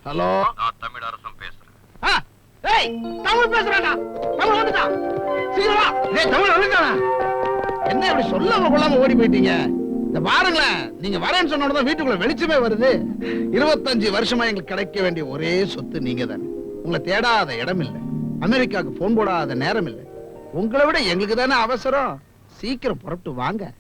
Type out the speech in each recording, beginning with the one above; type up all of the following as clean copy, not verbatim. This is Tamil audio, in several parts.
ஹலோ, நான் தமிழ் அரசன் பேசுறேன். தமிழ் பேசுறேன்டா. தமிழ் வந்துட்டா. சீக்கிரம் வா. டேய் தமிழ் வந்துட்டானா? என்ன இப்படி சொல்லாம கொள்ளாம ஓடி போயிட்டீங்க? இந்த பாருங்களேன், நீங்க வரேன்னு சொன்ன உடனே வீட்டுக்குள்ள வெளிச்சமே வருது. 25 வருஷமா எங்களுக்கு கிடைக்க வேண்டிய ஒரே சொத்து நீங்க தான். உங்களை தேடாத இடம் இல்லை, அமெரிக்காவுக்கு போன் போடாத நேரம் இல்லை. உங்களை விட எங்களுக்கு தானே அவசரம். சீக்கிரம் புறப்பட்டு வாங்க.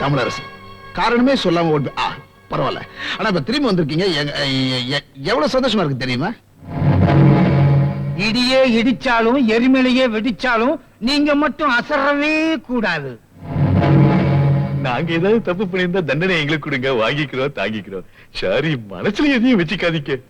தமிழரசு காரணமே சொல்லாம ஓடி பரவாயில்ல. ஆனா இப்ப திரும்பி வந்திருக்கீங்க, எவ்வளவு சந்தோஷமா இருக்கு தெரியுமா? இடியே இடிச்சாலும் எரிமலையே வெடிச்சாலும் நீங்க மட்டும் அசரவே கூடாது. நாங்க ஏதாவது தப்பு பண்ணியிருந்தா தண்டனை எங்களுக்கு கொடுங்க, வாங்கிக்கிறோம், தாங்கிக்கிறோம். சரி, மனசுல எதையும் வச்சுக்காதீங்க.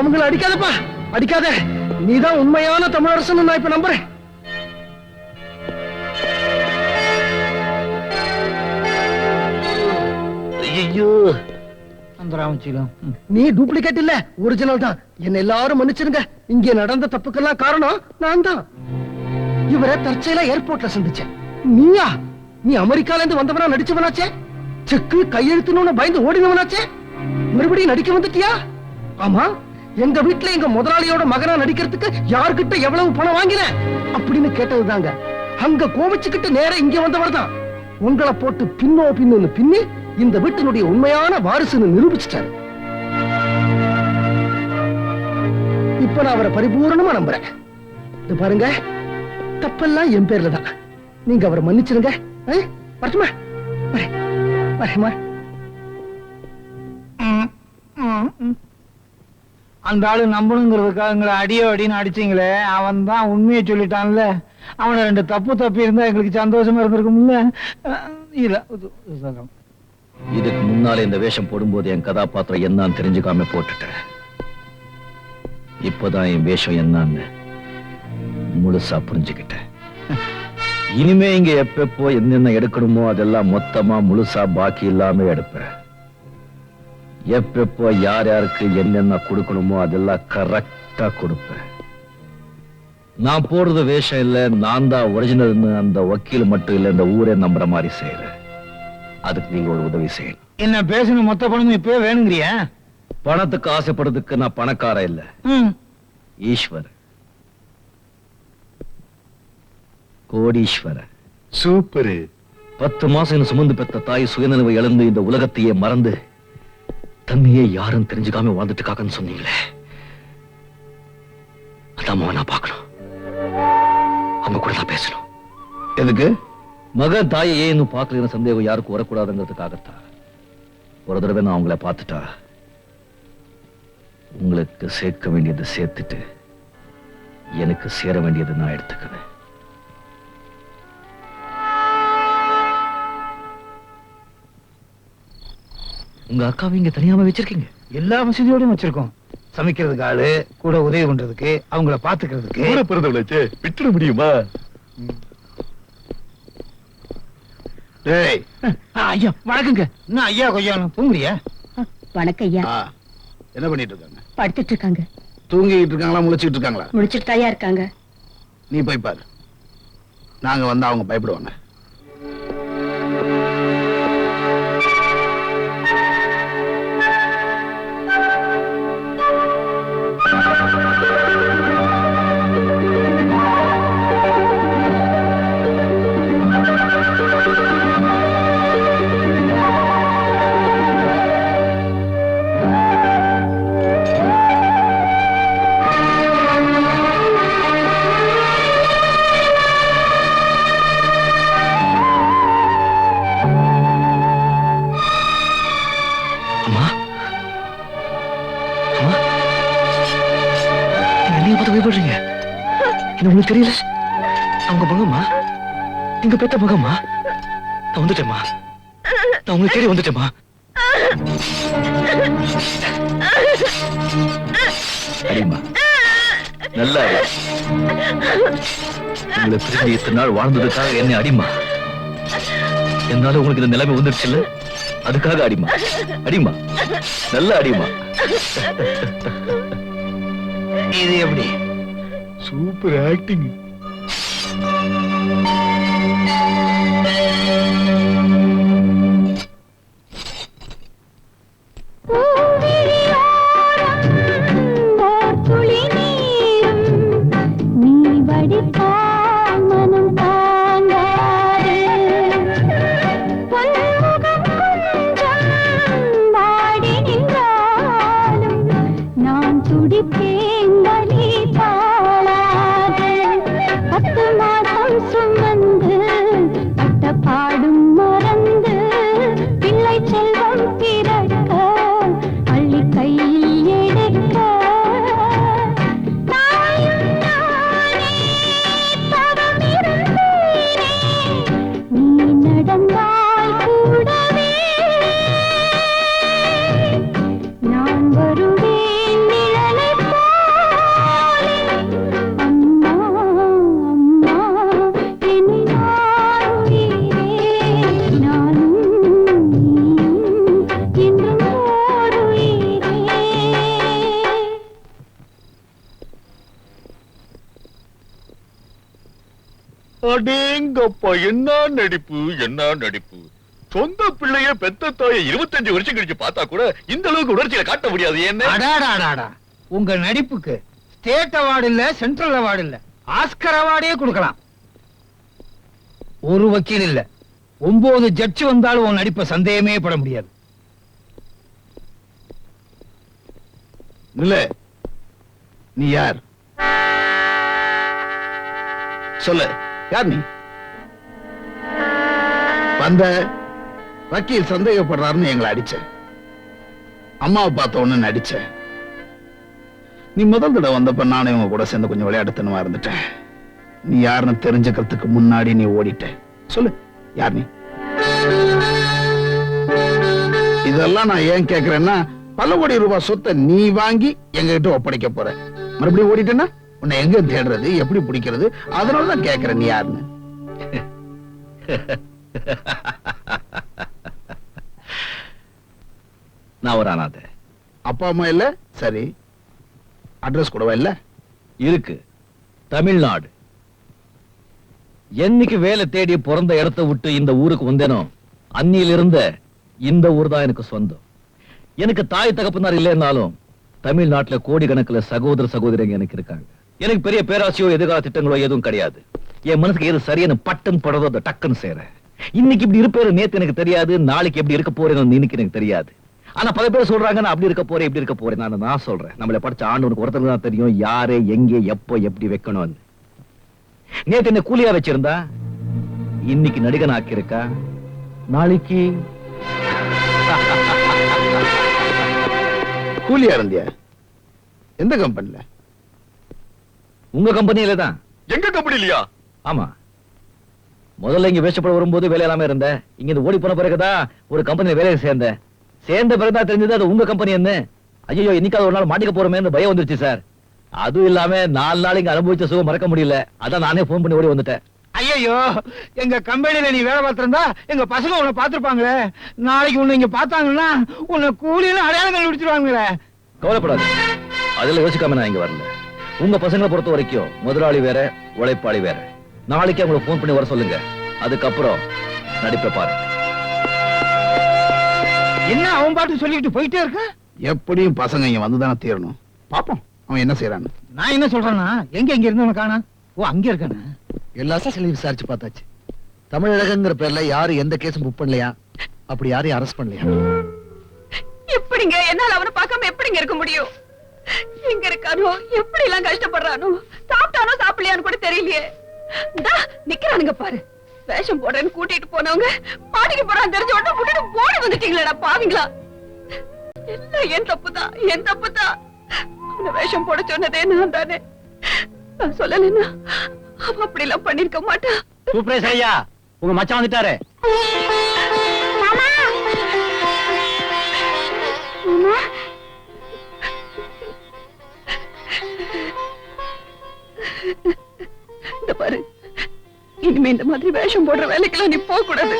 அவங்களை அடிக்காதப்பா, அடிக்காத. நீதான் உண்மையான தமிழரசன் நான் இப்ப நம்புறேன். ஐயோ அந்த ராமச்சீலம், நீ டூப்ளிகேட் இல்ல, ஒரிஜினல் தான். என்ன எல்லாரும் மன்னிச்சிருங்க. இங்க நடந்த தப்புக்கெல்லாம் காரணம் நான் தான். இவரை தற்செயலா ஏர்போர்ட்ல சந்திச்சேன். நீயா? நீ அமெரிக்கால இருந்து வந்தவனா நடிச்சவனாச்சே. செக்கு கையெழுத்துன்னு பயந்து ஓடினவனாச்சே. மறுபடியும் நடிக்க வந்துட்டியா? ஆமா, எங்க வீட்டுல எங்க முதலாளியோட மகனா நடிக்கிறதுக்கு யார்கிட்ட எவ்வளவு பணம் வாங்கினேன் அப்படின்னு கேட்டதுதாங்க. அங்க கோவிச்சுக்கிட்டு நேர இங்க வந்தவர் தான். உங்களை போட்டு பின்னு பின்னி இந்த வீட்டினுடைய உண்மையான வாரிசுன்னு நிரூபிச்சிட்டாரு. இப்ப நான் அவரை பரிபூர்ணமா நம்புறேன். இது பாருங்க, தப்பெல்லாம் என் பேர்ல தான். நீங்க அவரை மன்னிச்சிருங்க. வரட்டுமா? வரேம்மா. அந்த ஆளு நம்பணுங்கிறதுக்காக எங்களை அடியோ அடின்னு அடிச்சீங்களே, அவன் தான் உண்மையை சொல்லிட்டான்ல. அவனை 2 தப்பு இருந்தா எங்களுக்கு சந்தோஷமா இருந்திருக்கும்ல. இல்ல இதுக்கு முன்னால இந்த வேஷம் போடும்போது என் கதாபாத்திரம் என்னன்னு தெரிஞ்சுக்காம போட்டுட்டேன். இப்பதான் என் வேஷம் என்னன்னு முழுசா புரிஞ்சுக்கிட்டேன். இனிமே இங்க எப்பப்போ என்னென்ன எடுக்கணுமோ அதெல்லாம் மொத்தமா முழுசா பாக்கி இல்லாம எடுப்பேன். எப்பப்போ யார் யாருக்கு என்னென்ன கொடுக்கணுமோ அதெல்லாம் கரெக்டா கொடுப்பேன். நான் போடுறது வேஷம் இல்ல, நான் தான் ஒரிஜினல்னு அந்த வக்கீல் மட்டும் இல்ல, இந்த ஊரே நம்புற மாதிரி செய்யறேன். அதுக்கு நீங்க ஒரு உதவி செய்யணும். என்ன பேசின மொத்த பணமும் இப்பவே வேணுங்கிறியா? பணத்துக்கு ஆசைப்படுறதுக்கு நான் பணக்கார இல்ல, ஈஸ்வர், கோடீஸ்வர. சூப்பரு. 10 மாசம் சுமந்து பெத்த தாய் சுயநினைவை இழந்து இந்த உலகத்தையே மறந்து தன்னையே யாரும் தெரிஞ்சுக்காம வாழ்ந்துட்டு காக்கன்னு சொன்னீங்களே, அதான் நான் பார்க்கணும். அவங்க கூட தான் பேசணும். எதுக்கு? மகன் தாயை ஏன் இன்னும் பார்க்கலன்னு சந்தேகம் யாருக்கும் வரக்கூடாதுங்கிறதுக்காகத்தான். ஒரு தடவை நான் அவங்கள பார்த்துட்டா உங்களுக்கு சேர்க்க வேண்டியதை சேர்த்துட்டு எனக்கு சேர வேண்டியதை நான் எடுத்துக்குவேன். உங்க அக்காவை இங்க தனியாம வச்சிருக்கீங்க? எல்லா வசதியோடையும் வச்சிருக்கோம். சமைக்கிறதுக்கு ஆளு, கூட உதவி பண்றதுக்கு, அவங்கள பாத்துக்கிறதுக்கு. கூட பிறந்தவளாச்சே, விட்டுட முடியுமா? டேய், ஐயா வணக்கங்க. என்ன ஐயா கொய்யாலும் தூங்குறியா? வணக்கம் ஐயா. என்ன பண்ணிட்டு இருக்காங்க? படுத்துட்டு இருக்காங்க. தூங்கிட்டு இருக்காங்களா, முழிச்சிட்டு இருக்காங்களா? முடிச்சிட்டு தாயா இருக்காங்க. நீ போய் பாரு. நாங்க வந்தா அவங்க பயப்படுவாங்க. பயப்படுறீங்க? என்ன உங்களுக்கு தெரியல? அவங்க மகம்மா, நீங்க பெத்த மகம்மா. நான் வந்துட்டேம்மா, நான் உங்களுக்கு தேடி வந்துட்டேம்மா. அடிமா, நல்லா உங்களை பிரிஞ்சு இத்தனை நாள் வாழ்ந்ததுக்காக என்ன அடிமா. என்னால உங்களுக்கு இந்த நிலைமை வந்துருச்சுல்ல, அதுக்காக அடிமா. அடிமா, நல்ல அடிமா. இது எப்படி? Super acting. அடேங்கப்பா, என்ன நடிப்பு, என்ன நடிப்பு. சொந்த பிள்ளைய பெத்த தாயை 25 வருஷம் கழிச்சு பார்த்தா கூட இந்த அளவுக்கு உணர்ச்சியில காட்ட முடியாது. என்ன உங்க நடிப்புக்கு ஸ்டேட் அவார்டு இல்ல, சென்ட்ரல் அவார்டு இல்ல, ஆஸ்கர் அவார்டே கொடுக்கலாம். ஒரு வக்கீல் இல்ல, 9 ஜட்ஜ் வந்தாலும் உன் நடிப்பை சந்தேகமே பட முடியாது. இல்ல, நீ யார்? சொல்லு, யார் நீ? வந்த வக்கீல் சந்தேகப்படுறாருன்னு எங்களை அடிச்ச, அம்மாவை பார்த்த ஒண்ணு நடிச்ச. நீ முதல் தடவை வந்தப்ப நானும் இவங்க கூட சேர்ந்து கொஞ்சம் விளையாட்டுத்தனமா இருந்துட்டேன். நீ யாருன்னு தெரிஞ்சுக்கிறதுக்கு முன்னாடி நீ ஓடிட்ட. சொல்லு, யார் நீ? இதெல்லாம் நான் ஏன் கேக்குறேன்னா, பல கோடி ரூபாய் சொத்தை நீ வாங்கி எங்க கிட்ட ஒப்படைக்க போற. மறுபடியும் ஓடிட்டேன்னா உன்னை எங்க தேடுறது, எப்படி பிடிக்கிறது? அதனாலதான் கேக்குறேன், நீ யாருன்னு. நான் ஒரு அனாதை. அப்பா அம்மா இல்ல? சரி, அட்ரஸ் கூடவா இல்ல? இருக்கு, தமிழ்நாடு. என்னைக்கு வேலை தேடி பிறந்த இடத்தை விட்டு இந்த ஊருக்கு வந்தேனோ அன்னியில இருந்த இந்த ஊர் தான் எனக்கு சொந்தம். எனக்கு தாய் தகப்பனார் இல்லைன்னாலும் தமிழ்நாட்டுல கோடிக்கணக்கில் சகோதர சகோதரிங்க எனக்கு இருக்காங்க. எனக்கு பெரிய பேராசையோ எதிர்கால திட்டங்களோ எதுவும் கிடையாது. என் மனசுக்கு எது சரியான பட்டன் படுறதோ அதை டக்குன்னு செய்யறேன். இன்னைக்கு இப்படி இருப்பேரு நேத்து எனக்கு தெரியாது, நாளைக்கு எப்படி இருக்க போறேன்னு இன்னைக்கு எனக்கு தெரியாது. ஆனா பல பேர் சொல்றாங்க நான் அப்படி இருக்க போறேன் இப்படி இருக்க போறேன். நான் சொல்றேன், நம்மள படிச்ச ஆண்டவனுக்கு ஒருத்தருக்கு தான் தெரியும் யாரு எங்கே எப்போ எப்படி வைக்கணும்னு. நேத்து என்ன கூலியா வச்சிருந்தா இன்னைக்கு நடிகன் ஆக்கியிருக்கா, நாளைக்கு கூலியா இருந்தியா? எந்த கம்பெனில? உங்க கம்பெனியில தான். எங்க கம்பெனிலயா? ஆமா, முதல்ல இங்க வேஷப்பட வரும்போது வேலை இல்லாம இருந்தேன். இங்க இருந்து ஓடி போன பிறகுதான் ஒரு கம்பெனில வேலையை சேர்ந்தேன். சேர்ந்த பிறகுதான் தெரிஞ்சது அது உங்க கம்பெனி என்ன. ஐயோ, இன்னைக்காவது ஒரு நாள் மாட்டிக்க போறோமேன்னு பயம் வந்துருச்சு சார். அதுவும் இல்லாம 4 நாள் இங்க அனுபவிச்ச சுகம் மறக்க முடியல. அதான் நானே போன் பண்ணி ஓடி வந்துட்டேன். ஐயோ, எங்க கம்பெனில நீ வேலை பார்த்திருந்தா எங்க பசங்க உன்னை பாத்துருப்பாங்களே. நாளைக்கு உன்னை இங்க பார்த்தாங்கன்னா உன்னை கூலியில அடையாளம் கண்டுபிடிச்சிருவாங்களே. கவலைப்படாது, அதுல யோசிக்காம நான் இங்க வரல. உங்க பசங்களை பொறுத்த வரைக்கும் முதலாளி வேற உழைப்பாளி வேற. நாளைக்கு அவங்களுக்கு போன் பண்ணி வர சொல்லுங்க. அதுக்கப்புறம் நடிப்பை பாரு. என்ன அவன் பாட்டு சொல்லிட்டு போயிட்டே இருக்க? எப்படியும் பசங்க இங்க வந்துதானே தீரணும். பாப்போம் அவன் என்ன செய்யறான்னு. நான் என்ன சொல்றேன்னா, எங்க இருந்தவன காணா? ஓ, அங்க இருக்கானே. எல்லா ஸ்டேஷன்லயும் விசாரிச்சு பார்த்தாச்சு. தமிழகங்கிற பேர்ல யாரும் எந்த கேஸும் புக் பண்ணலையா, அப்படி யாரையும் அரெஸ்ட் பண்ணலையா? எப்படிங்க என்னால அவனை பார்க்காம எப்படிங்க இருக்க முடியும்? எங்க இருக்கானோ, எப்படி எல்லாம் கஷ்டப்படுறானோ, சாப்பிட்டானோ சாப்பிடலையான்னு கூட தெரியலையே. நிக்கிறானுங்க பாரு. வேஷம் போடுறேன்னு கூட்டிட்டு போனவங்க மாட்டிக்கு போறான்னு தெரிஞ்ச உடனே விட்டுட்டு போடி வந்துட்டீங்களா பாவீங்களா? எல்லாம் என் தப்புதான், என் தப்புதான். அவனை வேஷம் போட சொன்னதே நான் தானே. நான் சொல்லலைன்னா அவன் அப்படி எல்லாம் பண்ணிருக்க மாட்டான். சூப்பரேஷ் ஐயா, உங்க மச்சான் வந்துட்டாரு. இந்த பாரு, இனிமே இந்த மாதிரி வேஷம் போடுற வேலைக்கெல்லாம் நீ போக கூடாது.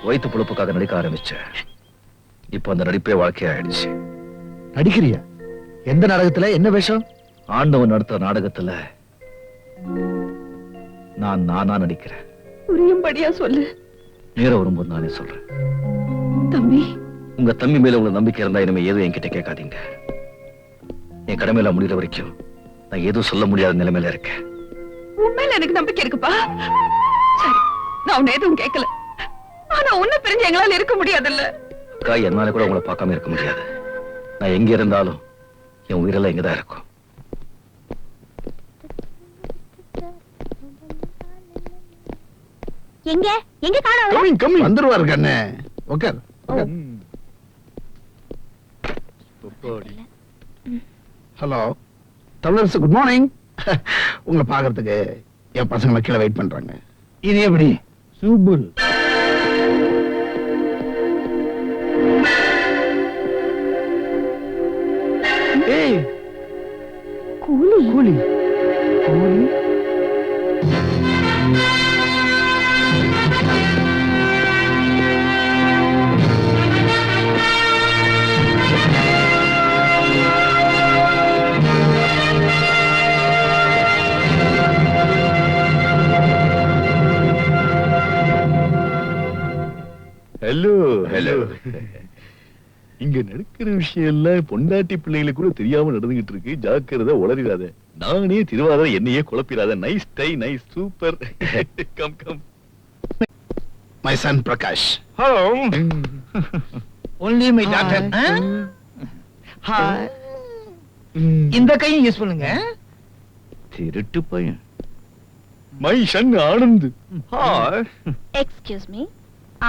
வயிற்று புழுப்புக்காக நடிக்க ஆரம்பிச்சேன். இப்ப அந்த நடிப்பே வாழ்க்கையாயிடுச்சு. நடிக்கிறியா? எந்த நாடகத்துல என்ன வேஷம்? ஆண்டவன் நடத்துற நாடகத்துல நான் நானா நடிக்கிறேன். புரியும்படியா சொல்லு நேரம் வரும்போது நானே சொல்றேன். தம்பி. உங்க தம்பி மேல உங்களுக்கு நம்பிக்கை இருந்தா இனிமே எதுவும் என்கிட்ட கேட்காதீங்க. என் கடமையில முடிகிற வரைக்கும் நான் எதுவும் சொல்ல முடியாத நிலைமையில இருக்கேன். உண்மையில எனக்கு நம்பிக்கை இருக்குப்பா. சரி, நான் உன்னை எதுவும் கேட்கல. ஆனா உன்னை பிரிஞ்சு எங்களால இருக்க முடியாதுல்ல. அக்கா, என்னால கூட உங்களை பார்க்காம இருக்க முடியாது. நான் எங்க இருந்தாலும் என் உயிரெல்லாம் இங்கதான் இருக்கும். எங்க எங்க காணோம்? கம்மிங் கம்மிங் வந்துருவாரு கண்ணே. உட்கார் உட்கார். Hello Tamilarasu, good morning. உங்களை பாக்குறதுக்கு என் பசங்களை கீழே வெயிட் பண்றாங்க. இது எப்படி? சூப்பர். ஏய், கூலி கூலி கூலி. Hello hello. இங்க நடக்கிற விஷயம் எல்லாம் பொண்டாட்டி பிள்ளைகளுக்கு கூட தெரியாம நடந்துகிட்டு இருக்கு. ஜாக்கிரதை, உளறிடாத. நானே திருவாதிரை என்னையே குழப்பிடாத. Nice tie, nice, super. Come come. My son Prakash. Hello. Only my doctor. Hi. இந்த கையும் யூஸ் பண்ணுங்க. திருட்டு பையன். My son Anand. Hi. Excuse me,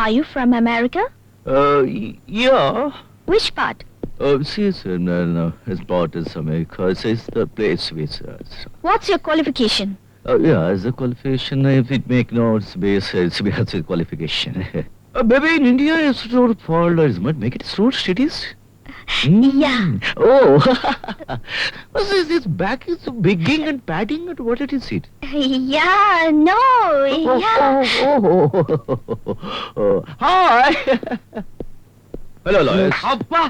are you from America? Yeah. Which part? No, his part is America. It's the place which. What's your qualification? Yeah, as a qualification, if it make notes base, it's because a qualification. Baby, in India, it's not fault. It's not make it so cities. Yeah. Oh, this back is bigging and padding, and what it is it? Yeah, no, yeah. Hi. Hello, Lois. அப்பா,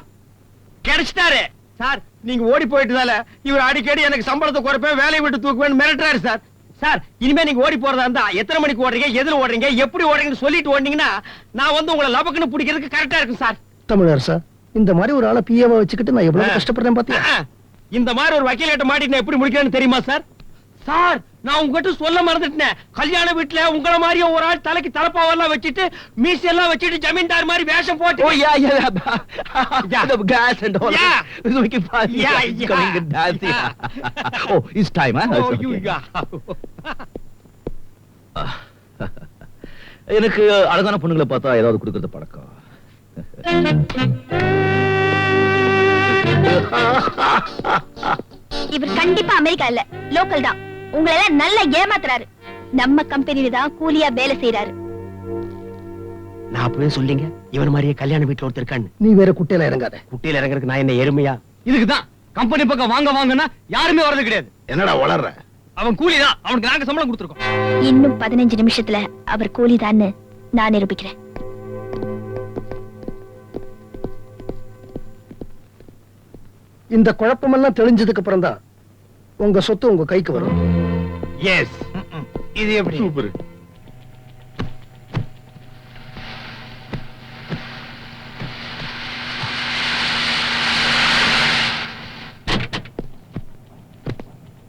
கிடைச்சிட்டாரு. சார், நீங்க ஓடி போயிட்டதால இவர் அடிக்கடி எனக்கு சம்பளத்தை குறைப்பேன், வேலையை விட்டு தூக்குவேன் மிரட்டுறாரு சார். சார், இனிமே நீங்க ஓடி போறதா இருந்தா எத்தனை மணிக்கு ஓடுறீங்க, எதுல ஓடுறீங்க, எப்படி ஓடுறீங்கன்னு சொல்லிட்டு ஓடுனீங்கன்னா நான் வந்து உங்களை லபக்குன்னு பிடிக்கிறதுக்கு கரெக்டா இருக்கும் சார். தமிழரசா, இந்த மாதிரி ஒரு ஆளை பிஏவா வச்சுக்கிட்டு நான் எவ்வளவு கஷ்டப்படுறேன் பாத்தியா? இந்த மாதிரி ஒரு வக்கீல் கிட்ட மாட்டிட்டு நான் எப்படி முடிக்கிறேன்னு தெரியுமா சார்? சார் நான் உங்ககிட்ட சொல்ல மறந்துட்டேன். கல்யாண வீட்டுல உங்கள மாதிரியே ஒரு ஆள் தலைக்கு தலப்பாவெல்லாம் வச்சுட்டு மீசி எல்லாம் வச்சுட்டு ஜமீன்தார் மாதிரி வேஷம் போட்டு Oh yeah, yeah. The gas and all. Yeah. So we can pass. Yeah, It's yeah. coming and dancing. Yeah. Oh, it's time, huh? Oh, It's you okay. yeah. எனக்கு அழகான பொண்ணுங்களை பார்த்தா ஏதாவது கொடுக்கறது பழக்கம். இவர் கண்டிப்பா அமெரிக்கா இல்ல, லோக்கல் தான். உங்களை எல்லாம் நல்லா ஏமாத்துறாரு. நம்ம கம்பெனில தான் கூலியா வேலை செய்யறாரு. நான் அப்பவே சொல்லிங்க இவன் மாதிரியே கல்யாண வீட்டுல ஒருத்தர் இருக்கான்னு. நீ வேற குட்டையில இறங்காத. குட்டியில இறங்குறதுக்கு நான் என்ன எருமையா? இதுக்குதான் கம்பெனி பக்கம் வாங்க வாங்கன்னா யாருமே வர்றது கிடையாது. என்னடா வளர்ற? அவன் கூலிதான், அவனுக்கு நாங்க சம்பளம் கொடுத்துருக்கோம். இன்னும் 15 நிமிஷத்துல அவர் கூலிதான்னு நான் நிரூபிக்கிறேன். இந்த குழப்பமெல்லாம் தெளிஞ்சதுக்கு அப்புறம் தான் உங்க சொத்து உங்க கைக்கு வரும். எஸ். இது எப்படி? சூப்பர்.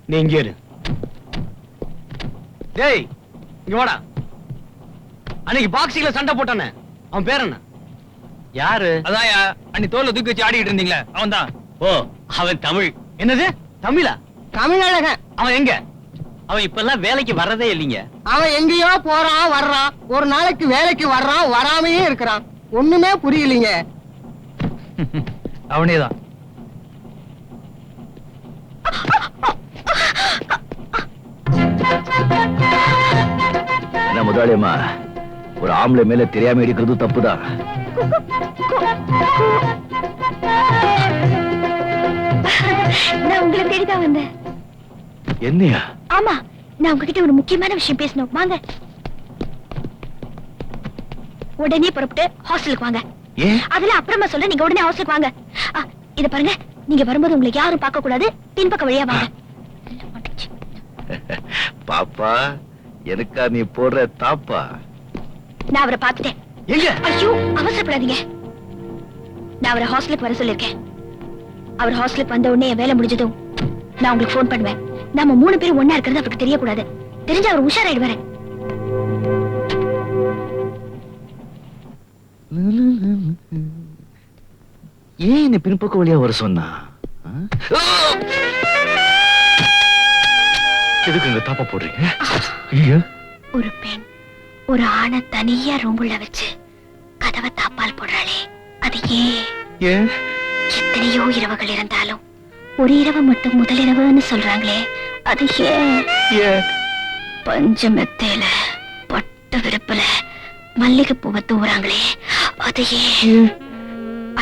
நீ இங்க இரு. டேய் இங்க வாடா. அன்னைக்கு பாக்ஸிங்ல சண்டை போட்டானே அவன் பேர் என்ன? யாரு? அதான்யா அன்னி தோல்ல தூக்கி வச்சு ஆடிட்டு இருந்தீங்களே அவன் தான். ஓ அவன் தமிழ். என்னது தமிழா? தமிழழகன். அவன் எங்க? அவன் இப்ப எல்லாம் வேலைக்கு வர்றதே இல்லைங்க. அவன் எங்கேயோ போறான் வர்றான். ஒரு நாளைக்கு வேலைக்கு வர்றான், வராமையே இருக்கிறான். ஒண்ணுமே புரியலீங்க. அவனேதான். என்ன முதலாளியம்மா, ஒரு ஆம்பளை மேல தெரியாம இடிக்கிறது தப்புதான். நான் உங்களை தேடிதான் வந்தேன். என்னையா? ஆமா, நான் உங்ககிட்ட ஒரு முக்கியமான விஷயம் பேசணும். வாங்க. உடனே புறப்பட்டு ஹாஸ்டலுக்கு வாங்க. ஏன்? அதுல அப்புறமா சொல்ல, நீங்க உடனே ஹாஸ்டலுக்கு வாங்க. இத பாருங்க, நீங்க வரும்போது உங்களுக்கு யாரும் பார்க்க கூடாது. பின்பக்க வழியா வாங்க. பாப்பா, எனக்கா நீ போடுற தாப்பா? நான் அவரை பார்த்துட்டேன். எங்க? ஐயோ, அவசரப்படாதீங்க. நான் அவரை ஹாஸ்டலுக்கு வர சொல்லிருக்கேன். அவர் ஹாஸ்டலுக்கு வந்த உடனே என் வேலை முடிஞ்சதும் நான் உங்களுக்கு போன் பண்ணுவேன். நாம 3 பேரும் ஒண்ணா இருக்கிறது அவருக்கு தெரியக்கூடாது. தெரிஞ்சா அவர் உஷாராயிடுவாரு. ஏன் என்ன பின்பக்க வழியா வர சொன்னா? எதுக்கு இந்த தாப்பா போடுறீங்க? ஐயா, ஒரு பெண் ஒரு ஆணை தனியா ரூமுள்ள வச்சு கதவை தாப்பால் போடுறாளே, அது ஏன்? எத்தனையோ இரவுகள் இருந்தாலும் ஒரு இரவு மட்டும் முதலிரவுன்னு சொல்றாங்களே, அது ஏன்? பஞ்சமெத்தையில பட்டு விருப்புல மல்லிகை பூவை தூவுறாங்களே, அது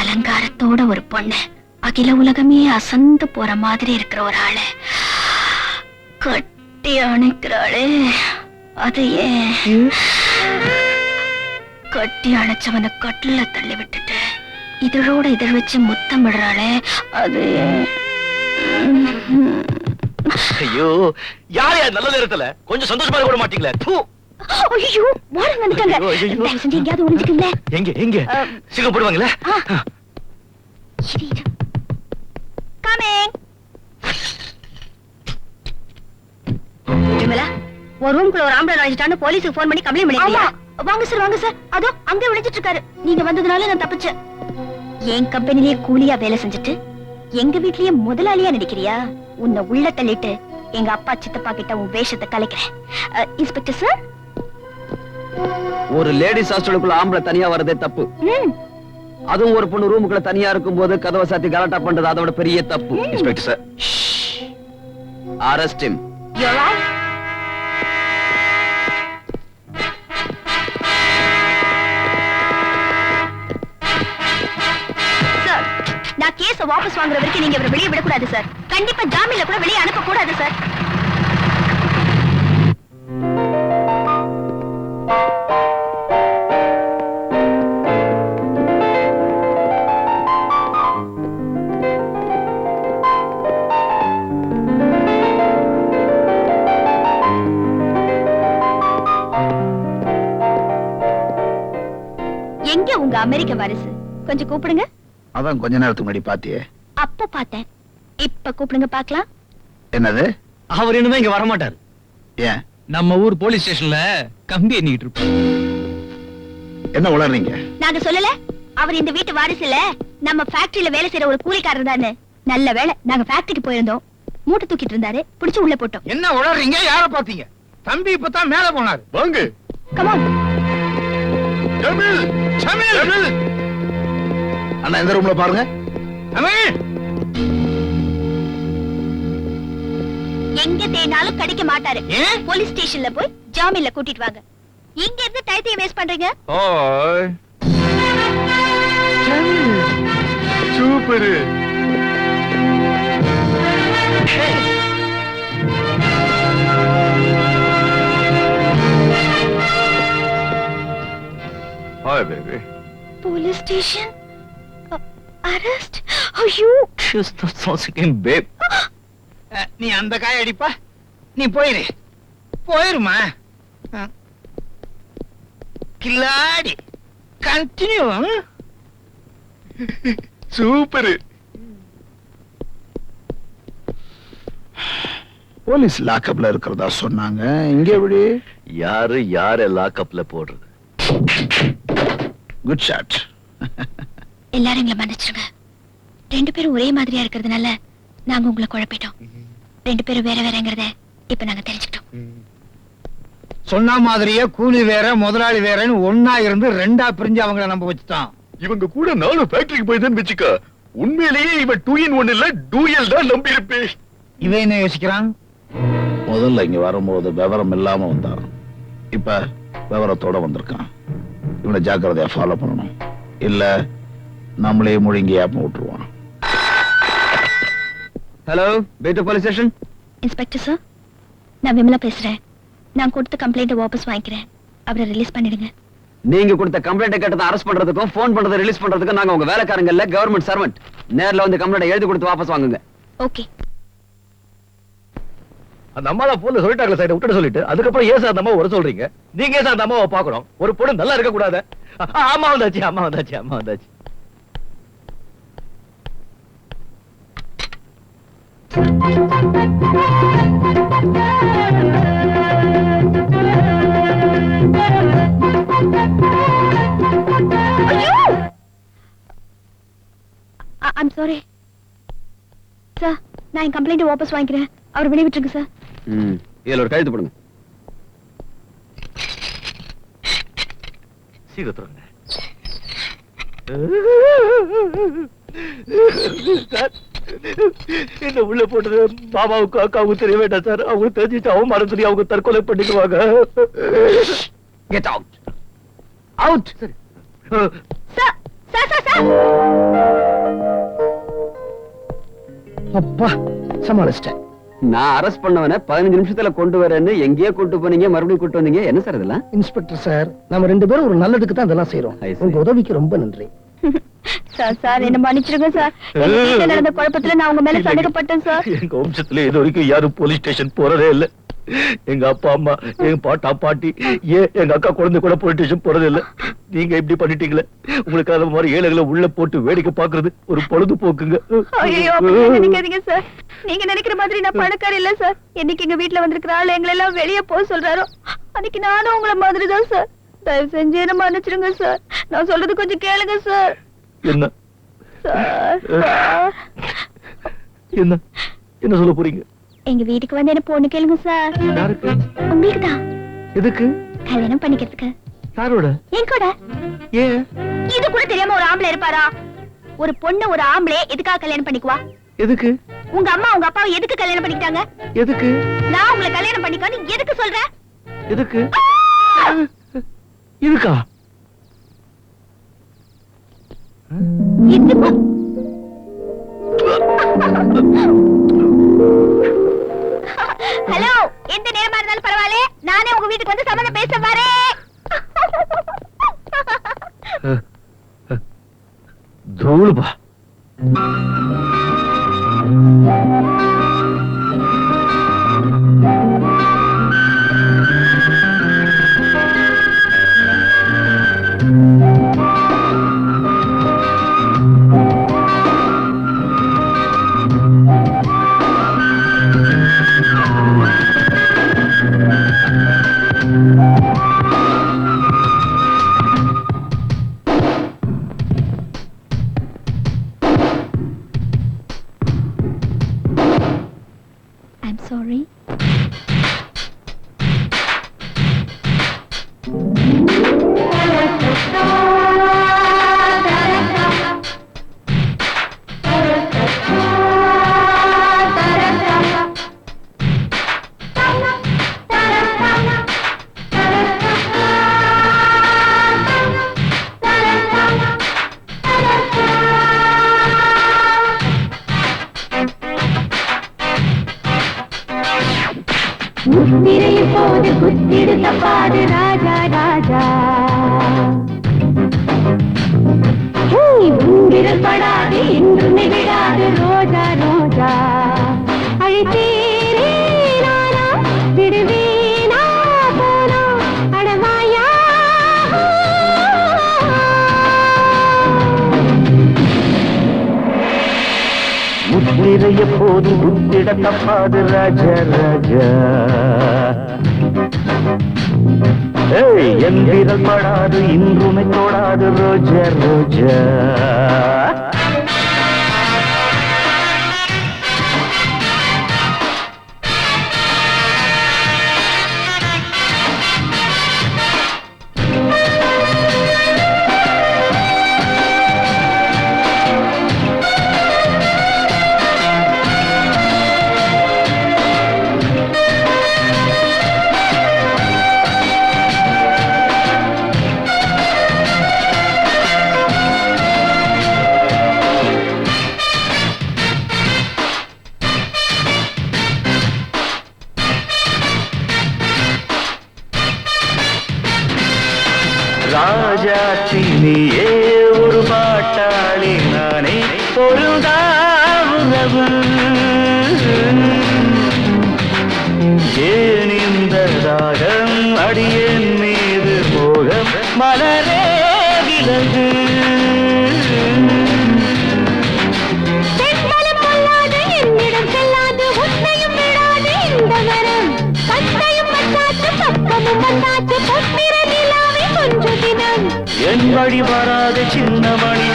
அலங்காரத்தோட ஒரு பொண்ணு அகில உலகமே அசந்து போற மாதிரி இருக்கிற ஒரு ஆளு கட்டி அணைக்கிறாளே, அது கட்டி அணைச்சவனை கட்டில தள்ளி விட்டுட்டு இதழோட இதழ் வச்சு முத்தம் விடுறாளே, அது ஐயோ, யாரையா நல்ல நேரத்துல கொஞ்சம் சந்தோஷமா கூட மாட்டீங்களே? ஐயோ, வாடகை வந்துட்டாங்க. தயவு செஞ்சு எங்கேயாவது ஒளிஞ்சுக்கீங்களே. எங்க எங்க சீக்கிரம் போடுவாங்களே? கமிங். விமலா, ஒரு ரூம்குள்ள ஒரு ஆம்பளை நுழைஞ்சிட்டான்னு போலீஸுக்கு ஃபோன் பண்ணி கம்ப்ளைண்ட் பண்ணிருக்கீங்க. வாங்க சார், வாங்க சார். அதோ அங்கே விளைஞ்சிட்டு இருக்காரு. நீங்க வந்ததுனால நான் தப்பிச்சேன். என் கம்பெனிலேயே கூலியா வேலை செஞ்சுட்டு எங்க வீட்லயே முதலாளியா நடிக்கிறியா? உன்னை உள்ள தள்ளிட்டு எங்க அப்பா சித்தப்பா கிட்ட உன் வேஷத்தை கலைக்கிறேன். இன்ஸ்பெக்டர் சார், ஒரு லேடிஸ் ஹாஸ்டலுக்குள்ள ஆம்பளை தனியா வரதே தப்பு. அதுவும் ஒரு பொண்ணு ரூமுக்குள்ள தனியா இருக்கும்போது கதவை சாத்தி கலாட்டா பண்றது அதோட பெரிய தப்பு. Inspector sir, arrest him. you're right. Sir, நான் கேஸ வாபஸ் வாங்குற வரைக்கும் நீங்க இவரை வெளியே விடக்கூடாது சார். கண்டிப்பா ஜாமீன்ல கூட வெளியே அனுப்ப கூடாது சார். எங்க உங்க அமெரிக்க வாரிசு? கொஞ்சம் கூப்பிடுங்க. அதான் கொஞ்ச நேரத்துக்கு முன்னாடி பாத்தியே. அப்ப பார்த்தேன். இப்ப கூப்பிடுங்க பார்க்கலாம். என்னது? அவர் இனிமே இங்க வரமாட்டாரு. ஏன் நம்ம ஊர் போலீஸ் ஸ்டேஷன்ல கம்பி எண்ணிட்டு இருப்பாரு. என்ன உளறீங்க? நாங்க சொல்லல அவர் இந்த வீட்டு வாரிசு இல்ல, நம்ம ஃபேக்டரியில வேலை செய்யற ஒரு கூலிக்காரர் தானே. நல்ல வேளை நாங்க ஃபேக்டரிக்கு போயிருந்தோம், மூட்டை தூக்கிட்டு இருந்தாரு, பிடிச்சு உள்ள போட்டோம். என்ன உளறீங்க? யார பாத்தீங்க? தம்பி இப்பதான் மேல போனாரு. வாங்க. கமான். ஜமீல், ஜமீல், அண்ணா இந்த ரூம்ல பாருங்க. ஜமீல், எங்க தேடினாலும் கிடைக்க மாட்டாரு. ஏன்? போலீஸ் ஸ்டேஷன்ல போய் ஜாமீன்ல கூட்டிட்டு வாங்க. இங்க இருந்து டயத்தையும் வேஸ்ட் பண்றீங்க. Hi. Super. Hi baby. Police station arrest. ஐயோ பேப். நீ அந்த காய அடிப்பா. நீ போயிரு. போயிருமா? கில்லாடி. கண்டினியூ. சூப்பர். போலீஸ் லாக்அப்ல இருக்கிறதா சொன்னாங்க. இங்க எப்படி? யாரு யார லாக்அப்ல போடுறது? Good shot. எல்லாரும் எங்களை மன்னிச்சிருங்க. 2 பேரும் ஒரே மாதிரியா இருக்கிறதுனால நாங்க உங்களை குழப்பிட்டோம். 2 பேரும் வேற வேறங்கிறத இப்ப நாங்க தெரிஞ்சுக்கிட்டோம். சொன்ன மாதிரியே கூலி வேற முதலாளி வேறன்னு ஒன்னா இருந்து 2ஆ பிரிஞ்சு அவங்கள நம்ப வச்சுட்டான். இவங்க கூட நானும் ஃபேக்டரிக்கு போய்தான் வெச்சுக்க. உண்மையிலேயே இவன் 2 in 1 இல்ல டூயல் தான் நம்பி இருப்பேன். இவன் என்ன யோசிக்கிறான்? முதல்ல இங்க வரும்போது விவரம் இல்லாம வந்தான். இப்ப விவரத்தோட வந்திருக்கான். இவனை ஜாக்கிரதையா ஃபாலோ பண்ணணும். இல்ல நம்மளே முழுங்கி ஆப்ப விட்டுருவான். Hello, bat police station. Inspector sir, நான் விமலா பேசுறேன். நான் கொடுத்த கம்ப்ளைண்ட்டை வாபஸ் வாங்கிக்கிறேன். அவரை ரிலீஸ் பண்ணிடுங்க. நீங்க கொடுத்த கம்ப்ளைண்ட் கேட்டதை அரெஸ்ட் பண்றதுக்கும் போன் பண்றதை ரிலீஸ் பண்றதுக்கும் நாங்க உங்க வேலைக்காரங்க இல்ல, கவர்மெண்ட் சர்வெண்ட். நேர்ல வந்து கம்ப்ளைண்ட் எழுதி கொடுத்து வாபஸ் வாங்குங்க. ஓகே. அந்த அம்மாவை போன்ல சொல்லிட்டாங்க சார், விட்டுட்டு சொல்லிட்டு அதுக்கப்புறம் ஏன் சார் அந்த அம்மாவை வர சொல்றீங்க? நீங்க ஏன் சார் அந்த அம்மாவை பாக்கணும்? ஒரு பொண்ணு நல்லா இருக்க கூடாது? அம்மா வந்தாச்சு, அம்மா வந்தாச்சு, அம்மா வந்தாச்சு. I'm sorry sir. நான் என் கம்ப்ளைண்ட் வாபஸ் வாங்கிக்கிறேன். அவர் வெளியே விட்டுருங்க சார். இதுல ஒரு கையெழுத்து போடுங்க. சீக்கிரம் என்ன உள்ள போட்டது மாமாவுக்கு அக்காவுக்கு தெரிய வேண்டாம் சார். அவங்க தெரிஞ்சிட்டு அவங்க மறந்துட்டு அவங்க தற்கொலை பண்ணிக்குவாங்க. Get out. Out. Sir sir sir sir. அப்பா சமாளிச்சிட்டேன். நான் அரெஸ்ட் பண்ணவன 15 நிமிஷத்துல கொண்டு வரேன்னு எங்கேயே கூட்டு போனீங்க, மறுபடியும் கூட்டு வந்தீங்க. என்ன சார் இதெல்லாம்? இன்ஸ்பெக்டர் சார், நம்ம 2 பேரும் ஒரு நல்லதுக்கு தான் இதெல்லாம் செய்யறோம். I see. உங்க உதவிக்கு ரொம்ப நன்றி. சார் சார் என்ன மன்னிச்சிடுங்க சார். எங்க வீட்டுல நடந்த குழப்பத்துல நான் உங்க மேல சந்தேகப்பட்டேன் சார். எங்க வம்சத்துல இது வரைக்கும் யாரும் போலீஸ் ஸ்டேஷன் போறதே இல்ல. எங்க அப்பா அம்மா, எங்க பாட்டா பாட்டி, எங்க அக்கா குழந்தை கூட போலீஸ் ஸ்டேஷன் போறதே இல்ல. நீங்க இப்படி பண்ணிட்டீங்களே. உங்களுக்கு அந்த மாதிரி ஏழைகளை உள்ள போட்டு வேடிக்கை பாக்குறது ஒரு பொழுதுபோக்குங்க. ஐயோ, அப்படிலாம் நினைக்காதீங்க சார். நீங்க நினைக்கிற மாதிரி நான் பணக்காரி இல்ல சார். என்னைக்கு எங்க வீட்டுல வந்திருக்கிற ஆள் எங்களை எல்லாம் வெளியே போக சொல்றாரோ அன்னைக்கு நானும் உங்களை மாதிரி தான் சார். தயவு செஞ்சு என்ன மன்னிச்சிடுங்க சார். நான் சொல்றது கொஞ்சம் கேளுங்க சார். என்ன சார் சார். என்ன என்ன சொல்ல போறீங்க? எங்க வீட்டுக்கு வந்து என்ன பொண்ணு கேளுங்க சார். யாருக்கு? உங்களுக்கு தான். எதுக்கு? கல்யாணம் பண்ணிக்கிறதுக்கு. யாரோட? என் கூட. ஏன்? இது கூட தெரியாம ஒரு ஆம்பளை இருப்பாரா? ஒரு பொண்ணு ஒரு ஆம்பளை எதுக்காக கல்யாணம் பண்ணிக்குவா? எதுக்கு? உங்க அம்மா உங்க அப்பாவை எதுக்கு கல்யாணம் பண்ணிக்கிட்டாங்க? எதுக்கு? நான் உங்களை கல்யாணம் பண்ணிக்கன்னு எதுக்கு சொல்றேன்? எதுக்கு? இதுக்கா? இதுக்கு. ஹலோ, எந்த நேரமா இருந்தாலும் பரவாயில்ல, நானே உங்க வீட்டுக்கு வந்து சம்மந்தம் பேச வரேன். தூளுபா. I'm sorry. முத்திரைய போது முத்திட தப்பாது ராஜா ராஜா. என் விரல் படாது இன்றுமை தொடாது ரோஜா ரோஜா. ராஜாச்சி நீயே ஒரு பாட்டாளி நானே பொருந்தாவுறவு. ஏன் இந்த ராகம் அடியேன் மீது மோகம் மலரே விலகு. என்னிடம் செல்லாது உன்னையும் விடாது இந்த மரம் கண்டையும் வந்தாச்சு பக்கமும் வந்தாச்சு பொன்னிற நிலாவை கொஞ்ச தினம். என் வழி வராத சின்னமணி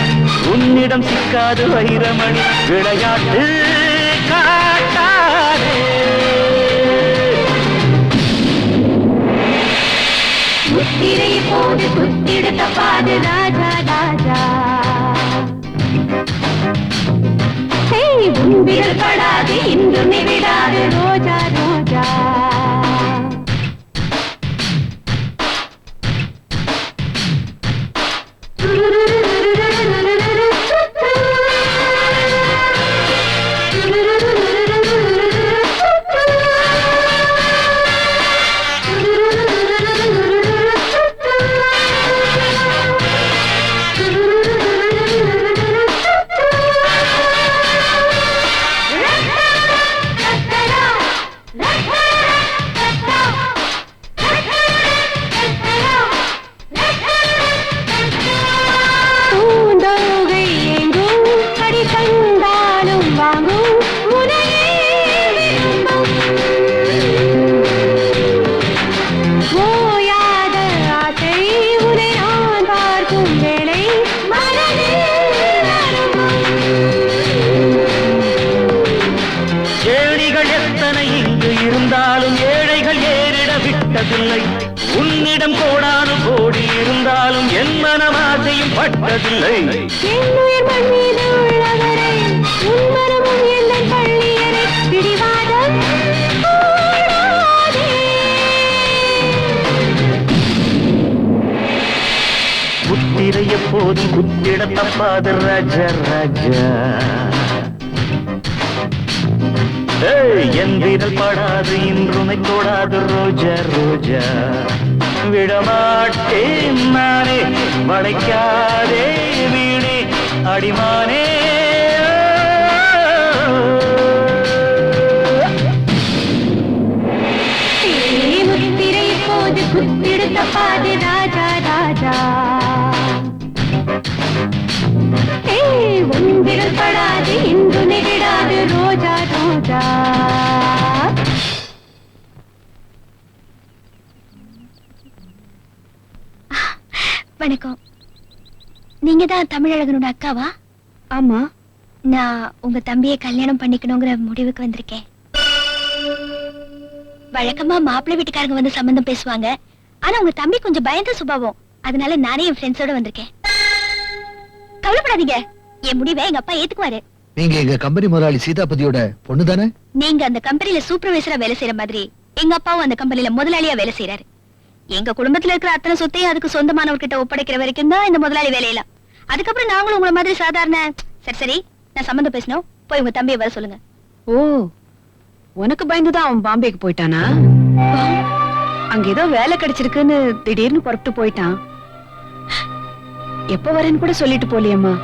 உன்னிடம் சிக்காது வைரமணி விளையாட்டு காட்டாதே. முத்திரை போது குத்திட தப்பாது ராஜா ராஜா. உன்விரல் படாது இன்று விடாது ரோஜா ரோஜா. உன்னிடம் கோடானு கோடி இருந்தாலும் என் மனமாசையும் பட்டதில்லை. என்னுயிர் மண் மீது உள்ளவரை உன் மனமும் எந்தன் பள்ளியரை பிடிவாதம் கூடாதே. முத்திரைய போது குத்திட தப்பாது ராஜா ராஜா. என் விரல் படாது இன்றுமை தொடாது ரோஜா ரோஜா. விடமாட்டேன் நானே வளைக்காதே வீணே அடிமானே. முத்திரை போது குத்திட தப்பாது ராஜா ராஜா. உன் விரல் படாது இன்று விடாது ரோஜா ரோஜா. வணக்கம். நீங்க தான் தமிழழகனோட அக்காவா? ஆமா. நான் உங்க தம்பியை கல்யாணம் பண்ணிக்கணுங்கிற முடிவுக்கு வந்திருக்கேன். வழக்கமா மாப்பிள்ளை வீட்டுக்காரங்க வந்து சம்பந்தம் பேசுவாங்க. ஆனா உங்க தம்பி கொஞ்சம் பயந்த சுபாவம். அதனால நானே என் ஃப்ரெண்ட்ஸோட வந்திருக்கேன். கவலைப்படாதீங்க, என் முடிவை எங்க அப்பா ஏத்துக்குவாரு. நீங்க எங்க கம்பெனி முதலாளி சீதாபதியோட பொண்ணு தானே? நீங்க அந்த கம்பெனில சூப்பர்வைசரா வேலை செய்யற மாதிரி எங்க அப்பாவும் அந்த கம்பெனில முதலாளியா வேலை செய்யறாரு. எங்க குடும்பத்துல இருக்கிற அத்தனை சொத்தையும் அதுக்கு சொந்தமானவர்கிட்ட ஒப்படைக்கிற வரைக்கும் தான் இந்த முதலாளி வேலையில. அதுக்கப்புறம் நாங்களும் உங்களை மாதிரி சாதாரண. சரி சரி, நான் சம்மந்தம் பேசணும். போய் உங்க தம்பியை வர சொல்லுங்க. ஓ, உனக்கு பயந்துதான் அவன் பாம்பேக்கு போயிட்டானா? அங்க ஏதோ வேலை கிடைச்சிருக்குன்னு திடீர்னு புறப்பட்டு போயிட்டான். எப்ப வரேன்னு கூட சொல்லிட்டு போலியம்மா.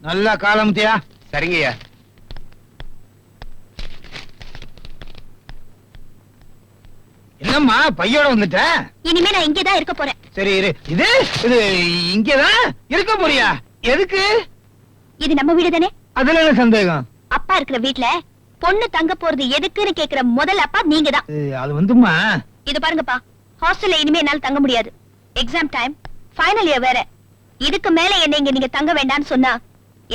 நல்லா காலமுத்தியா. சரிங்கய்யா. என்னம்மா பையோட வந்துட்ட? இனிமே நான் இங்கேதான் இருக்க போறேன். சரி இரு. இது இங்கதான் இருக்க போறியா? எதுக்கு? இது நம்ம வீடு தானே? அதுல என்ன சந்தேகம்? அப்பா இருக்கிற வீட்ல பொண்ணு தங்க போறது எதுக்குன்னு கேக்குற முதல் அப்பா நீங்க தான். அது வந்துமா, இது பாருங்கப்பா, ஹாஸ்டல்ல இனிமே என்னால தங்க முடியாது. எக்ஸாம் டைம், ஃபைனல் இயர் வேற. இதுக்கு மேல என்ன இங்க நீங்க தங்க வேண்டாம்னு சொன்னா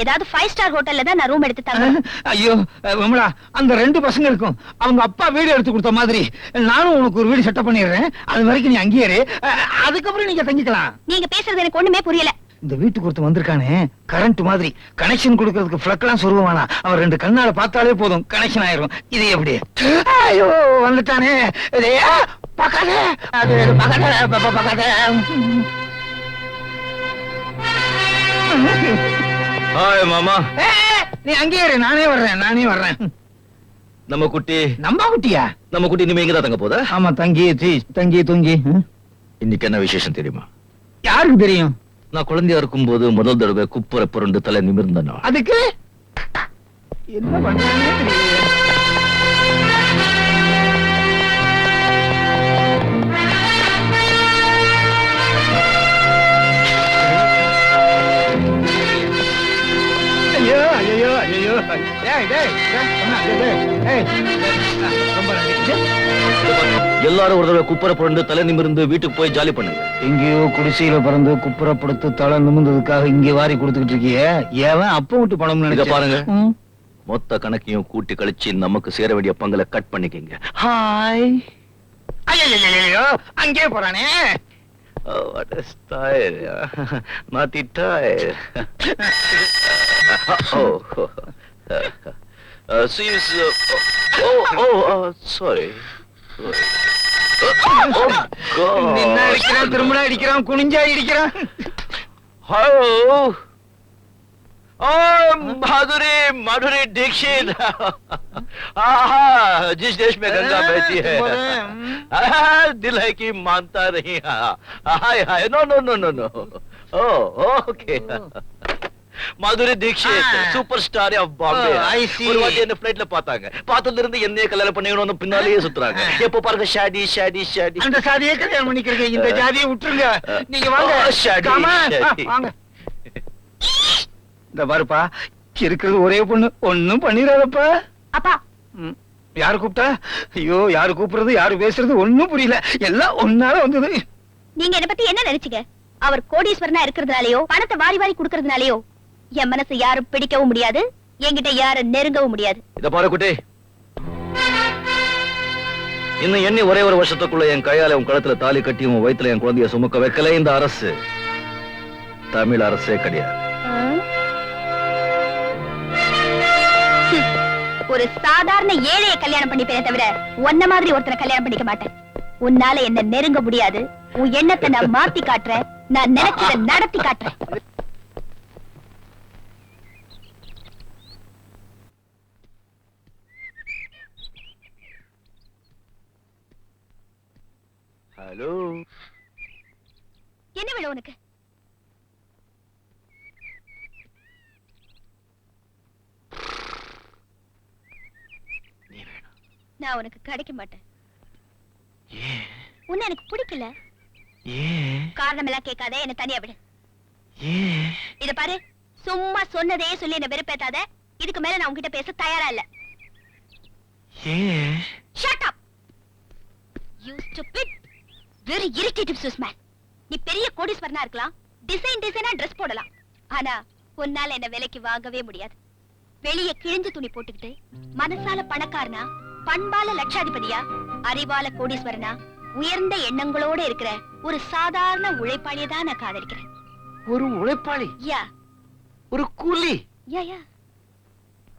ஏதாவது 5 ஸ்டார் ஹோட்டல்ல தான் நான் ரூம் எடுத்து தங்க. ஐயோ விமலா, அந்த 2 பசங்களுக்கும் அவங்க அப்பா வீடு எடுத்து கொடுத்த மாதிரி நானும் உனக்கு ஒரு வீடு செட்டப் பண்ணிடுறேன். அது வரைக்கும் நீ அங்கேயே இரு. அதுக்கப்புறம் நீங்க தங்கிக்கலாம். நீங்க பேசுறது எனக்கு ஒண்ணுமே புரியல. இந்த வீட்டுக்கு ஒருத்தன் வந்திருக்கானே, கரண்ட் மாதிரி கனெக்ஷன் கொடுக்கறதுக்கு பிளக் எல்லாம் சொருவானா. அவன் 2 கண்ணால பார்த்தாலே போதும், கனெக்ஷன் ஆயிரும். இது எப்படி? ஐயோ வந்துட்டானே. பக்காதே அது பக்காதே. ஹாய் மாமா. நீ அங்கேயே இரு, நானே வர்றேன். நம்ம குட்டி குட்டியா? நம்ம குட்டி இனிமே இங்கதான் தங்க போதா? ஆமா, தங்கி தூங்கி. இன்னைக்கு என்ன விசேஷம் தெரியுமா? யாருக்கு தெரியும்? நான் குழந்தையா இருக்கும் போது முதல் தடவை குப்புற புரண்டு தலை நிமிர்ந்த நாள். அதுக்கு என்ன பண்றானே தெரியல. எல்லாரும் ஒரு தடவை குப்புற புரண்டு தலை நிமிர்ந்து வீட்டுக்கு போய் ஜாலி பண்ணுங்க. எங்கேயோ குடிசையில பிறந்து குப்புறப்படுத்து தலை நிமிர்ந்ததுக்காக இங்க வாரி கொடுத்துக்கிட்டு இருக்கியே, ஏன் அப்ப விட்டு பணம் இத பாருங்க, மொத்த கணக்கையும் கூட்டி கழிச்சு நமக்கு சேர வேண்டிய பங்களை கட் பண்ணிக்கங்க. ஹாய். ஐயோ அங்கே போறானே. Oh, what a style. Naughty style. Seems... sorry. நின்னா அடிக்கிறான், திரும்ப அடிக்கிறான், குனிஞ்சா அடிக்கிறான். Hello. माधुरी दीक्षित. जिस देश में गंगा बहती है, दिल है कि मानता नहीं. Hi no. Okay. Madhuri Dixit, super star of Bombay. ஒரு வாட்டி என்ன ஃளைட்ல பார்த்தாங்க. பார்த்ததுல இருந்து என்னைய கல்யாணம் பண்ணிக்கணும்னு பின்னாலேயே சுத்துறாங்க. எப்போ பாருங்க ஷாடி. அந்த சாதியை கல்யாணம் பண்ணிக்கிறீங்க, இந்த ஜாதியை விட்டுருங்க. நீங்க வாங்க. வாங்க. இந்த பாருப்பா, இருக்கிறது ஒரே பொண்ணு, ஒண்ணும் பண்ணிடாதப்பா. அப்பா, யாரு கூப்பிட்டா? ஐயோ, யாரு கூப்பிடுறது, யாரு பேசுறது ஒண்ணும் புரியல. எல்லாம் ஒன்னால வந்தது. நீங்க என்ன பத்தி என்ன நினைச்சீங்க? அவர் கோடீஸ்வரனா இருக்கிறதுனாலயோ பணத்தை வாரி வாரி கொடுக்கறதுனாலயோ என் மனசு யாரும் பிடிக்கவும் முடியாது, என்கிட்ட யாரும் நெருங்கவும் முடியாது. இத பாரு குட்டி, இன்னும் எண்ணி ஒரே ஒரு வருஷத்துக்குள்ள என் கையால உன் கழுத்துல தாலி கட்டி உன் வயித்துல என் குழந்தைய சுமக்க வைக்கல இந்த அரசு தமிழ் அரசே கிடையாது. ஒரு சாதாரண ஏழைய கல்யாணம் பண்ணிப்பேனே தவிர உன்ன மாதிரி ஒருத்தரை கல்யாணம் பண்ணிக்க மாட்டேன். உன்னால என்ன நெருங்க முடியாது. உன் எண்ணத்தை நான் மாத்தி காட்டுறேன். நான் நினைச்சதை நடத்தி காட்டுறேன். ஹலோ, என்ன வேணும் உனக்கு? நான் உனக்கு கிடைக்க மாட்டேன். உன்னை எனக்கு பிடிக்கல. காரணம் எல்லாம் கேட்காத, என்ன தனியா விடு. இத பாரு, சும்மா சொன்னதே சொல்லி என்ன வெறுப்பேத்தாத. இதுக்கு மேல நான் உன்கிட்ட பேச தயாரா இல்ல. Shut up. You stupid, very irritative Susman. நீ பெரிய கோடீஸ்வரனா இருக்கலாம், டிசைனா ட்ரெஸ் போடலாம். ஆனா உன்னால என்ன விலைக்கு வாங்கவே முடியாது. வெளிய கிழிஞ்ச துணி போட்டுக்கிட்டு மனசால பணக்காரனா, பண்பால லட்சாதிபதியா, அறிவால கோடீஸ்வரனா, உயர்ந்த எண்ணங்களோட இருக்கிற ஒரு சாதாரண உழைப்பாளியை தான் நான் காதலிக்கிறேன். ஒரு உழைப்பாளி, யா ஒரு கூலி, யா யா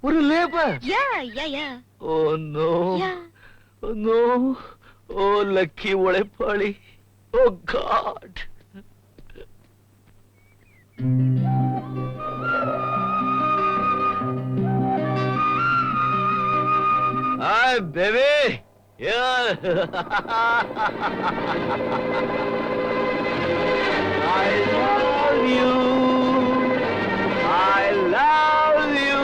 ஒரு லேபர். யா யா யா ஓ நோ, யா. நோ, ஓ லக்கி உழைப்பாளி, ஓ God. Hi, baby. Yeah. I love you. I love you.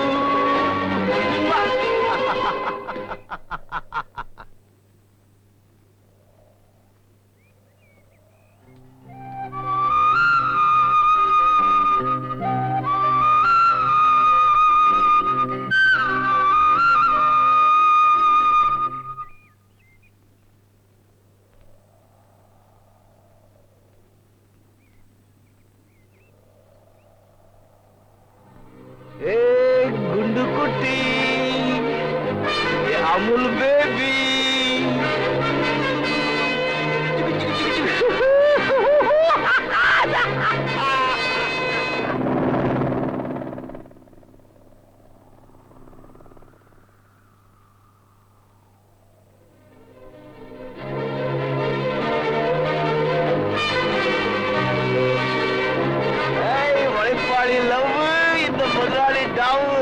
Hey, Gundu Kutti, hey, Amul baby. Hey, உழைப்பாளி love. முதலாளி டாவு.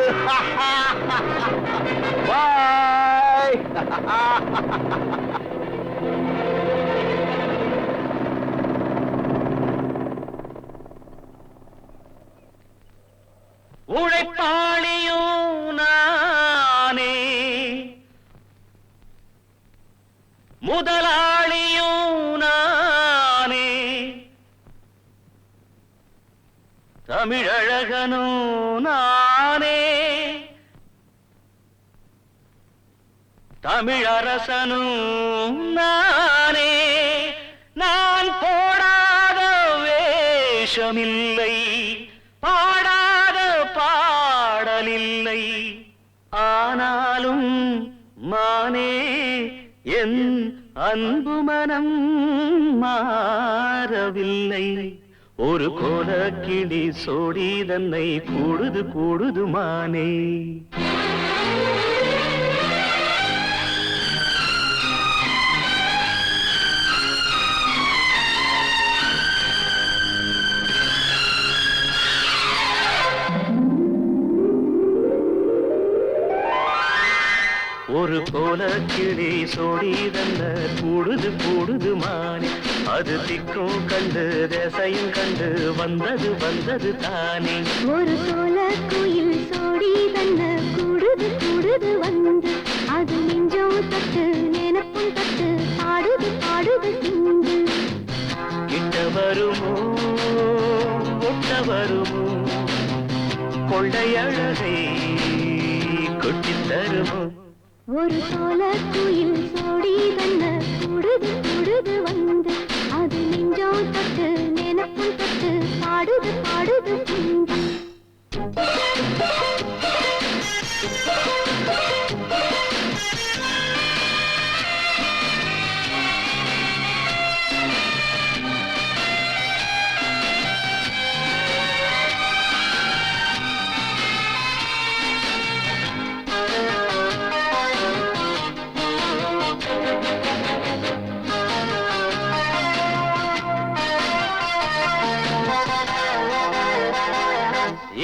பாய். உழைப்பாளியும் நானே, முதலாளியும் நானே, தமிழழகனும் நானே, தமிழரசனும் நானே. நான் போடாத வேஷமில்லை, பாடாத பாடலில்லை. ஆனாலும் மானே என் அன்பு மனம் மாறவில்லை. ஒரு கோலக்கிளி சோடி தன்னை கூடுது கூடுது மானே. ஒரு கோலக்கிளி சோடி தன்ன கூடுது கூடுது மானே. அது திக்கும் கண்டு தேசையும் கண்டு வந்தது வந்தது தானே. ஒரு சோல குயில் சோடி தன்ன கூடுது கூடுது வந்து, அது நெஞ்சம் தட்டு நினைப்பும் தட்டு பாடுது பாடுது சிந்து. கிட்ட வருமோ ஒட்ட வருமோ, கொள்ளையழகை கொட்டித் தருமோ. ஒரு சோல குயில் சோடி தன்ன கூடுது கூடுது வந்து, அது நெஞ்சம் தட்டு நினைப்பும் தட்டு பாடுது பாடுது சிந்து.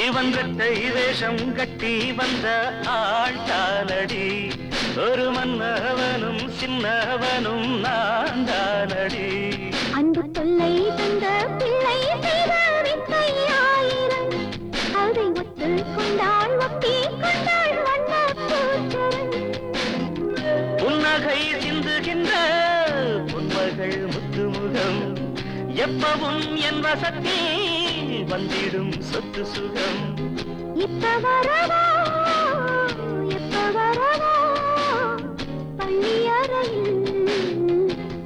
இவன் கட்டை வேஷம் கட்டி வந்த ஆழ்த்தானடி, ஒரு மன்னவனும் சின்னவனும் நான் தானடி. அன்பு தொல்லை தந்த பிள்ளை செய்த வித்தையாயிரம், அதை ஒத்து கொண்டாள் ஒட்டி கொண்டாள் வண்ண பூச்சரன். புன்னகை சிந்துகின்ற பொன்மகள் முத்துமுகம், எப்பவும் என் வசத்தே வந்திடும் சொத்து சுகம். இப்ப வரவா பள்ளி அறையில்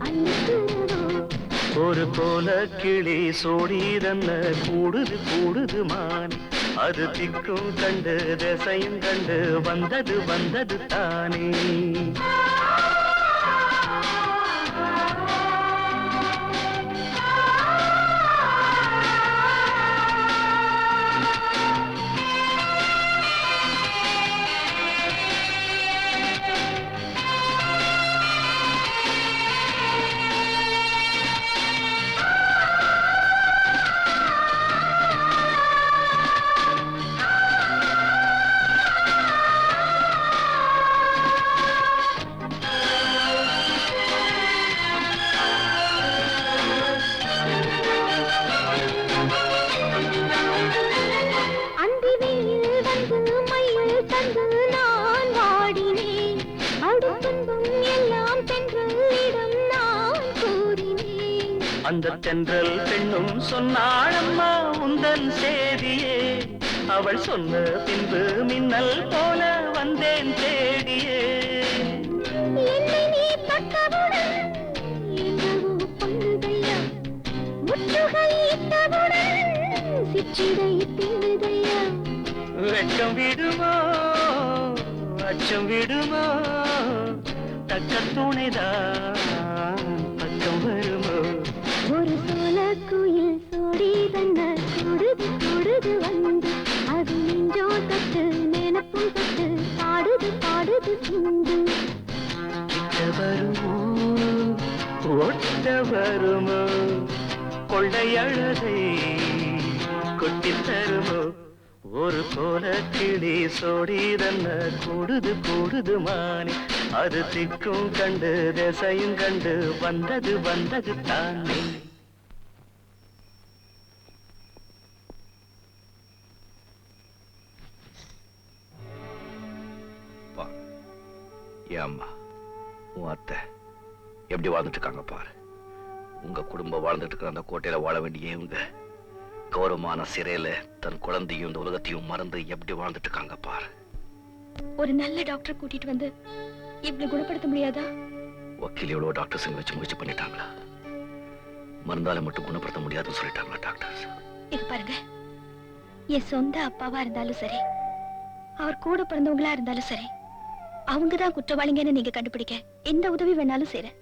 அன்னுக்குறவா. ஒரு கோல கிளி சோடிதன்ன கூடுது கூடுது மான் அது திக்கும் கண்டு திசையும் கண்டு வந்தது வந்தது தானே அந்த தென்றல் பெண்ணும் சொன்னாளம்மா உந்தன் சேதியே அவள் சொன்ன பின்பு மின்னல் போல வந்தேன் தேடியே என்னை நீ தொட்டவுடன் என்னவோ பொங்குதையா முற்றுகை இட்டவுடன் சிற்றிடை தின்னுதையா வெட்கம் விடுமோ அச்சம் விடுமோ தக்க துணைதான் பக்கம் வருமோ ஒரு சோல குயில் சோடி தன்ன கூடுது கூடுது வந்து அது நெஞ்சோ தொட்டு நினப்பும் தொட்டு பாடுது பாடுது சிந்து கிட்ட வருமோ ஒட்ட வருமோ கொள்ளையழகை கொட்டி தருமோ ஒரு கோல கிளி சோடிதன்ன கூடுது கூடுது மானி அது திக்கும் கண்டு திசையும் கண்டு வந்தது வந்தது தானே ஏம்மா உன் அத்தை எப்படி வாழ்ந்துட்டு இருக்காங்க பாரு. உங்க குடும்பம் வாழ்ந்துட்டு இருக்கிற அந்த கோட்டையில வாழ வேண்டிய இவங்க கௌரவமான சிறையில தன் குழந்தையும் இந்த உலகத்தையும் மறந்து எப்படி வாழ்ந்துட்டு இருக்காங்க பாரு. ஒரு நல்ல டாக்டர் கூட்டிட்டு வந்து இவ்வளவு குணப்படுத்த முடியாதா? வக்கீல் எவ்வளவு டாக்டர்ஸ் வச்சு முயற்சி பண்ணிட்டாங்களா? மருந்தால மட்டும் குணப்படுத்த முடியாதுன்னு சொல்லிட்டாங்களா டாக்டர்ஸ்? இது பாருங்க, என் சொந்த அப்பாவா இருந்தாலும் சரி, அவர் கூட பிறந்தவங்களா இருந்தாலும் சரி, அவங்கதான் குற்றவாளிங்கன்னு நீங்க கண்டுபிடிக்க எந்த உதவி வேணாலும் செய்றேன்.